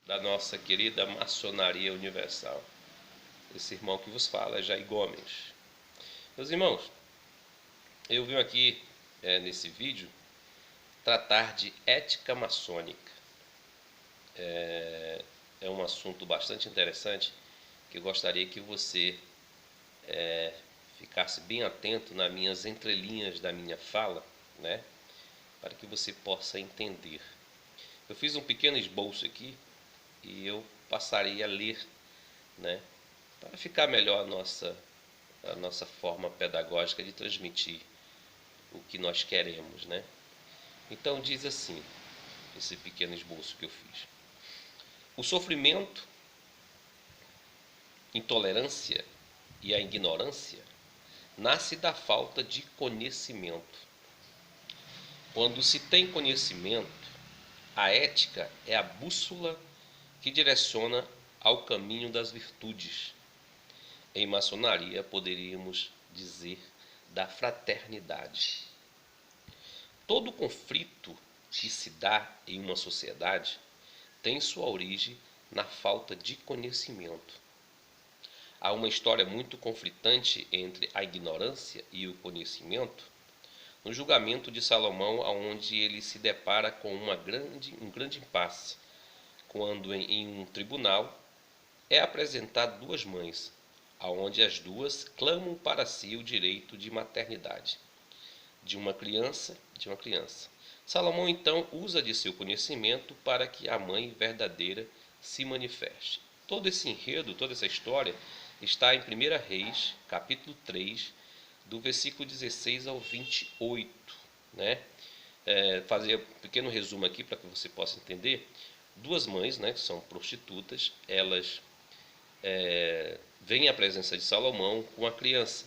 da nossa querida Maçonaria Universal. Esse irmão que vos fala é Jair Gomes. Meus irmãos, eu vim aqui nesse vídeo tratar de ética maçônica. É um assunto bastante interessante que eu gostaria que você ficasse bem atento nas minhas entrelinhas da minha fala, né? Para que você possa entender. Eu fiz um pequeno esboço aqui e eu passaria a ler, né? Para ficar melhor a nossa forma pedagógica de transmitir o que nós queremos, né? Então diz assim, esse pequeno esboço que eu fiz. O sofrimento, intolerância e a ignorância nasce da falta de conhecimento. Quando se tem conhecimento, a ética é a bússola que direciona ao caminho das virtudes. Em maçonaria, poderíamos dizer da fraternidade. Todo conflito que se dá em uma sociedade tem sua origem na falta de conhecimento. Há uma história muito conflitante entre a ignorância e o conhecimento no julgamento de Salomão, onde ele se depara com um grande impasse, quando em um tribunal é apresentado duas mães, aonde as duas clamam para si o direito de maternidade de uma criança. Salomão então usa de seu conhecimento para que a mãe verdadeira se manifeste. Todo esse enredo, toda essa história está em 1 Reis, capítulo 3, do versículo 16 ao 28, né? Fazer um pequeno resumo aqui para que você possa entender. Duas mães, né, que são prostitutas, elas vêm à presença de Salomão com a criança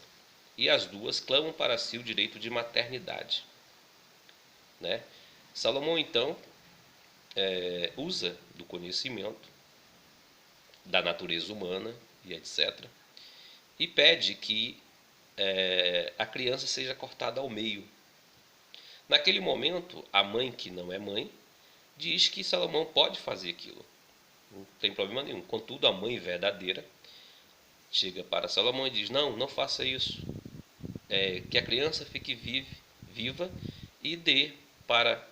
e as duas clamam para si o direito de maternidade, né? Salomão então usa do conhecimento da natureza humana e etc. e pede que a criança seja cortada ao meio. Naquele momento, a mãe, que não é mãe, diz que Salomão pode fazer aquilo, não tem problema nenhum. Contudo, a mãe verdadeira chega para Salomão e diz: não faça isso, que a criança fique viva e dê para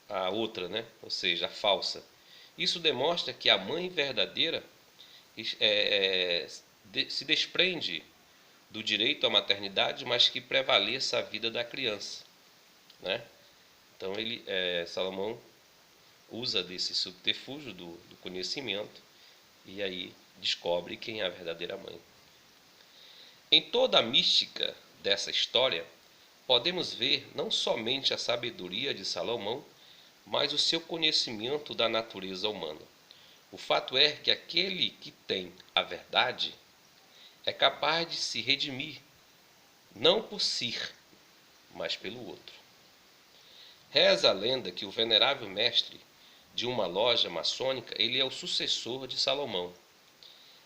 a outra, né? Ou seja, a falsa. Isso demonstra que a mãe verdadeira se desprende do direito à maternidade, mas que prevaleça a vida da criança, né? Então Salomão usa desse subterfúgio do conhecimento e aí descobre quem é a verdadeira mãe. Em toda a mística dessa história, podemos ver não somente a sabedoria de Salomão, mas o seu conhecimento da natureza humana. O fato é que aquele que tem a verdade é capaz de se redimir, não por si, mas pelo outro. Reza a lenda que o venerável mestre de uma loja maçônica, ele é o sucessor de Salomão,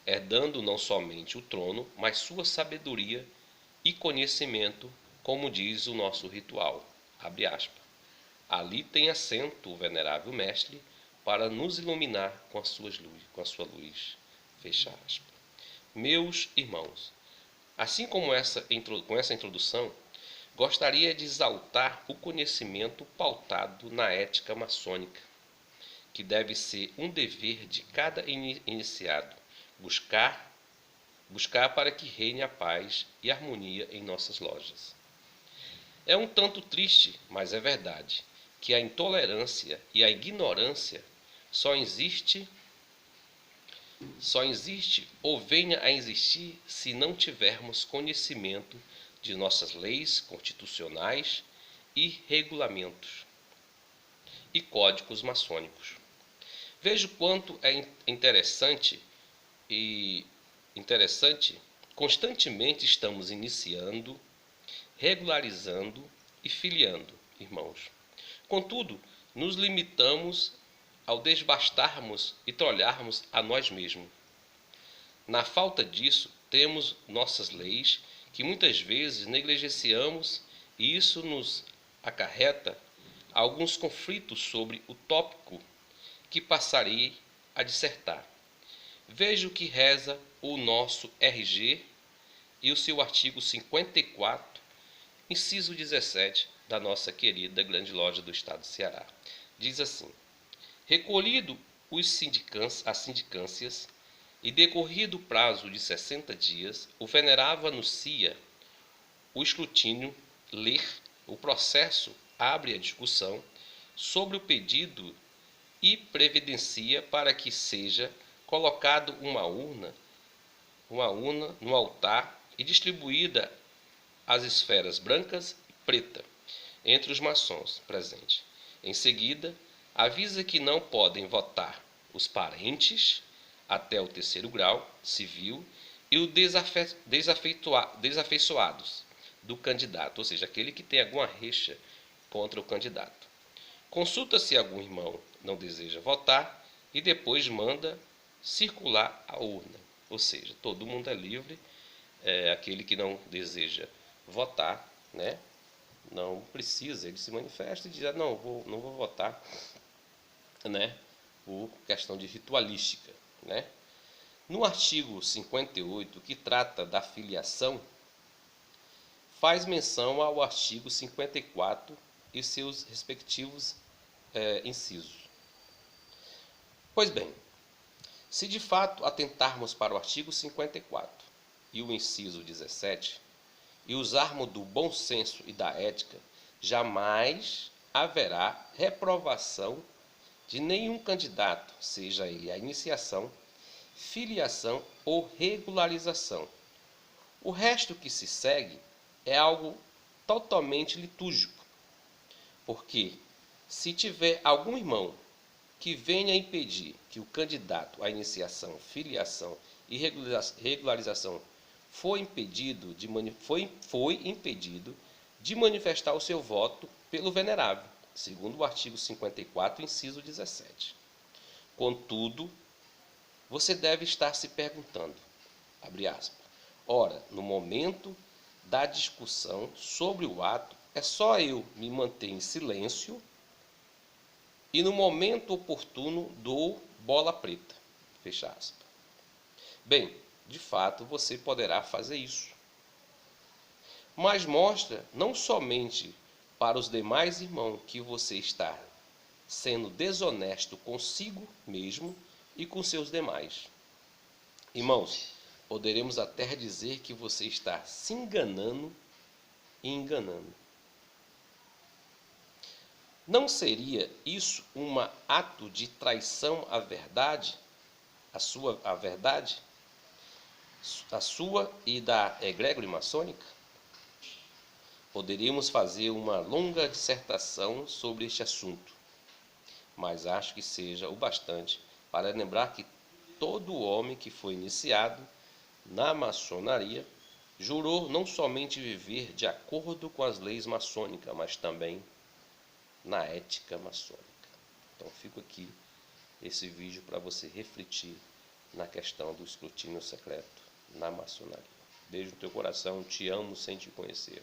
herdando não somente o trono, mas sua sabedoria e conhecimento, como diz o nosso ritual. Abre aspas. Ali tem assento o venerável mestre para nos iluminar com a sua luz. Fecha aspas. Meus irmãos, assim como com essa introdução, gostaria de exaltar o conhecimento pautado na ética maçônica, que deve ser um dever de cada iniciado, buscar para que reine a paz e a harmonia em nossas lojas. É um tanto triste, mas é verdade, que a intolerância e a ignorância só existe ou venha a existir se não tivermos conhecimento de nossas leis constitucionais e regulamentos e códigos maçônicos. Vejo quanto é interessante, constantemente estamos iniciando, regularizando e filiando irmãos. Contudo, nos limitamos ao desbastarmos e trolharmos a nós mesmos. Na falta disso, temos nossas leis que muitas vezes negligenciamos e isso nos acarreta alguns conflitos sobre o tópico que passarei a dissertar. Veja o que reza o nosso RG e o seu artigo 54, inciso 17, da nossa querida Grande Loja do Estado do Ceará. Diz assim: recolhido as sindicâncias e decorrido o prazo de 60 dias, o venerável anuncia o escrutínio, ler o processo, abre a discussão sobre o pedido e previdencia para que seja colocado uma urna no altar e distribuída as esferas brancas e preta entre os maçons presentes. Em seguida, avisa que não podem votar os parentes até o 3º grau civil e os desafeiçoados do candidato, ou seja, aquele que tem alguma rixa contra o candidato. Consulta se algum irmão não deseja votar e depois manda circular a urna. Ou seja, todo mundo é livre, aquele que não deseja votar, né, não precisa, ele se manifesta e diz, não vou votar, né, por questão de ritualística, né. No artigo 58, que trata da filiação, faz menção ao artigo 54 e seus respectivos incisos. Pois bem, se de fato atentarmos para o artigo 54 e o inciso 17, e usarmos do bom senso e da ética, jamais haverá reprovação de nenhum candidato, seja ele a iniciação, filiação ou regularização. O resto que se segue é algo totalmente litúrgico, porque se tiver algum irmão que venha impedir que o candidato à iniciação, filiação e regularização foi impedido de manifestar o seu voto pelo venerável, segundo o artigo 54, inciso 17. Contudo, você deve estar se perguntando, abre aspas, ora, no momento da discussão sobre o ato, é só eu me manter em silêncio e no momento oportuno dou bola preta, fecha aspas. Bem, de fato você poderá fazer isso, mas mostra não somente para os demais irmãos que você está sendo desonesto consigo mesmo e com seus demais. Irmãos, poderemos até dizer que você está se enganando e enganando. Não seria isso um ato de traição à verdade, a verdade, a sua e da egrégora maçônica? Poderíamos fazer uma longa dissertação sobre este assunto, mas acho que seja o bastante para lembrar que todo homem que foi iniciado na maçonaria jurou não somente viver de acordo com as leis maçônicas, mas também na ética maçônica. Então fico aqui esse vídeo para você refletir na questão do escrutínio secreto na maçonaria. Beijo no teu coração, te amo sem te conhecer.